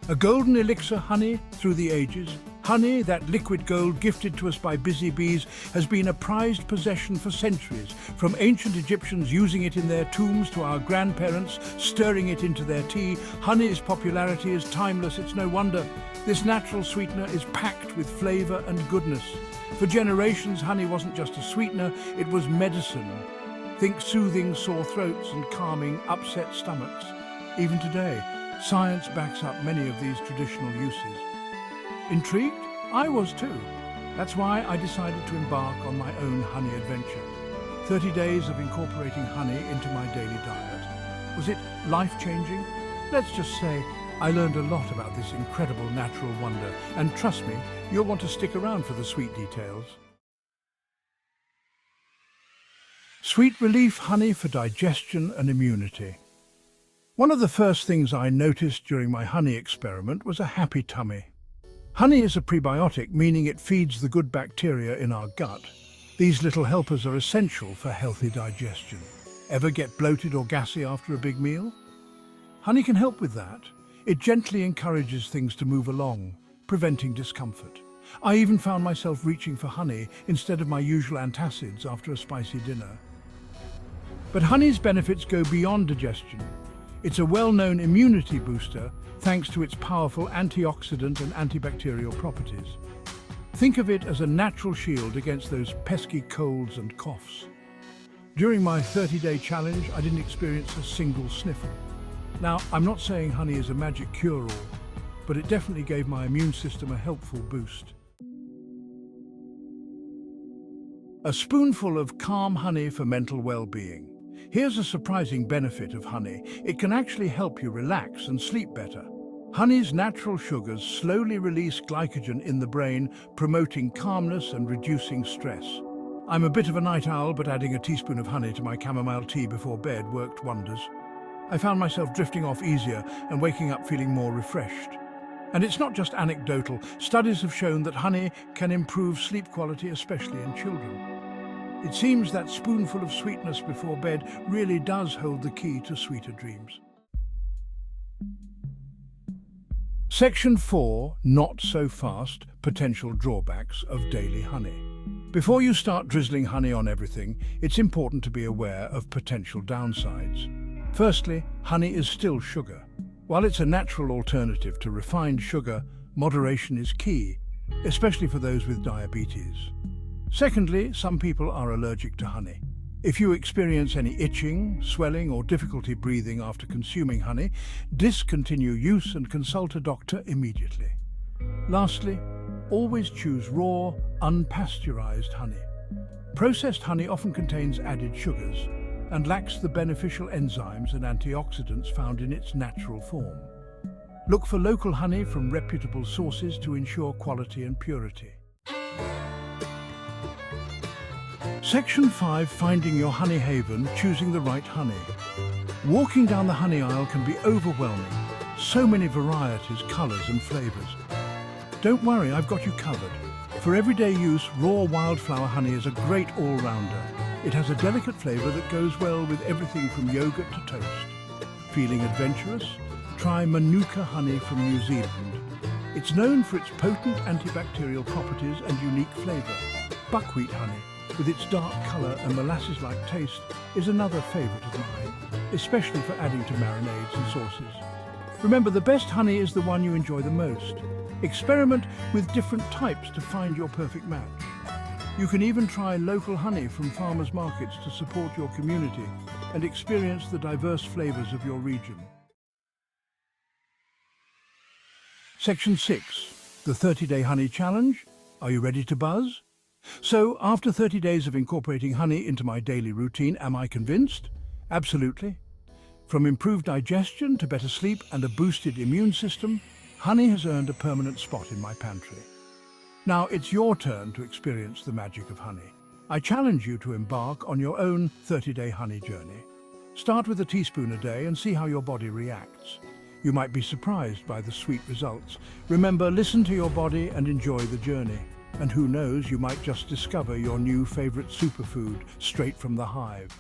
A golden elixir honey through the ages. Honey, that liquid gold gifted to us by busy bees, has been a prized possession for centuries, from ancient Egyptians using it in their tombs to our grandparents stirring it into their tea. Honey's popularity is timeless. It's no wonder. This natural sweetener is packed with flavor and goodness. For generations, honey wasn't just a sweetener, it was medicine. Think soothing sore throats and calming upset stomachs. Even today, science backs up many of these traditional uses. Intrigued? I was too. That's why I decided to embark on my own honey adventure. 30 days of incorporating honey into my daily diet. Was it life-changing? Let's just say I learned a lot about this incredible natural wonder, and trust me, you'll want to stick around for the sweet details. Sweet relief honey for digestion and immunity. One of the first things I noticed during my honey experiment was a happy tummy. Honey is a prebiotic, meaning it feeds the good bacteria in our gut. These little helpers are essential for healthy digestion. Ever get bloated or gassy after a big meal? Honey can help with that. It gently encourages things to move along, preventing discomfort. I even found myself reaching for honey instead of my usual antacids after a spicy dinner. But honey's benefits go beyond digestion. It's a well-known immunity booster thanks to its powerful antioxidant and antibacterial properties. Think of it as a natural shield against those pesky colds and coughs. During my 30-day challenge, I didn't experience a single sniffle. Now, I'm not saying honey is a magic cure-all, but it definitely gave my immune system a helpful boost. A spoonful of calm honey for mental well-being. Here's a surprising benefit of honey. It can actually help you relax and sleep better. Honey's natural sugars slowly release glycogen in the brain, promoting calmness and reducing stress. I'm a bit of a night owl, but adding a teaspoon of honey to my chamomile tea before bed worked wonders. I found myself drifting off easier and waking up feeling more refreshed. And it's not just anecdotal. Studies have shown that honey can improve sleep quality, especially in children. It seems that spoonful of sweetness before bed really does hold the key to sweeter dreams. Section 4, Not So Fast, Potential Drawbacks of Daily Honey. Before you start drizzling honey on everything, it's important to be aware of potential downsides. Firstly, honey is still sugar. While it's a natural alternative to refined sugar, moderation is key, especially for those with diabetes. Secondly, some people are allergic to honey. If you experience any itching, swelling, or difficulty breathing after consuming honey, discontinue use and consult a doctor immediately. Lastly, always choose raw, unpasteurized honey. Processed honey often contains added sugars and lacks the beneficial enzymes and antioxidants found in its natural form. Look for local honey from reputable sources to ensure quality and purity. Section 5, Finding Your Honey Haven, Choosing the Right Honey. Walking down the honey aisle can be overwhelming. So many varieties, colors and flavors. Don't worry, I've got you covered. For everyday use, raw wildflower honey is a great all-rounder. It has a delicate flavor that goes well with everything from yogurt to toast. Feeling adventurous? Try Manuka honey from New Zealand. It's known for its potent antibacterial properties and unique flavor. Buckwheat honey, with its dark color and molasses-like taste, is another favorite of mine, especially for adding to marinades and sauces. Remember, the best honey is the one you enjoy the most. Experiment with different types to find your perfect match. You can even try local honey from farmers' markets to support your community and experience the diverse flavors of your region. Section 6, the 30-day honey challenge. Are you ready to buzz? So, after 30 days of incorporating honey into my daily routine, am I convinced? Absolutely. From improved digestion to better sleep and a boosted immune system, honey has earned a permanent spot in my pantry. Now it's your turn to experience the magic of honey. I challenge you to embark on your own 30-day honey journey. Start with a teaspoon a day and see how your body reacts. You might be surprised by the sweet results. Remember, listen to your body and enjoy the journey. And who knows, you might just discover your new favorite superfood straight from the hive.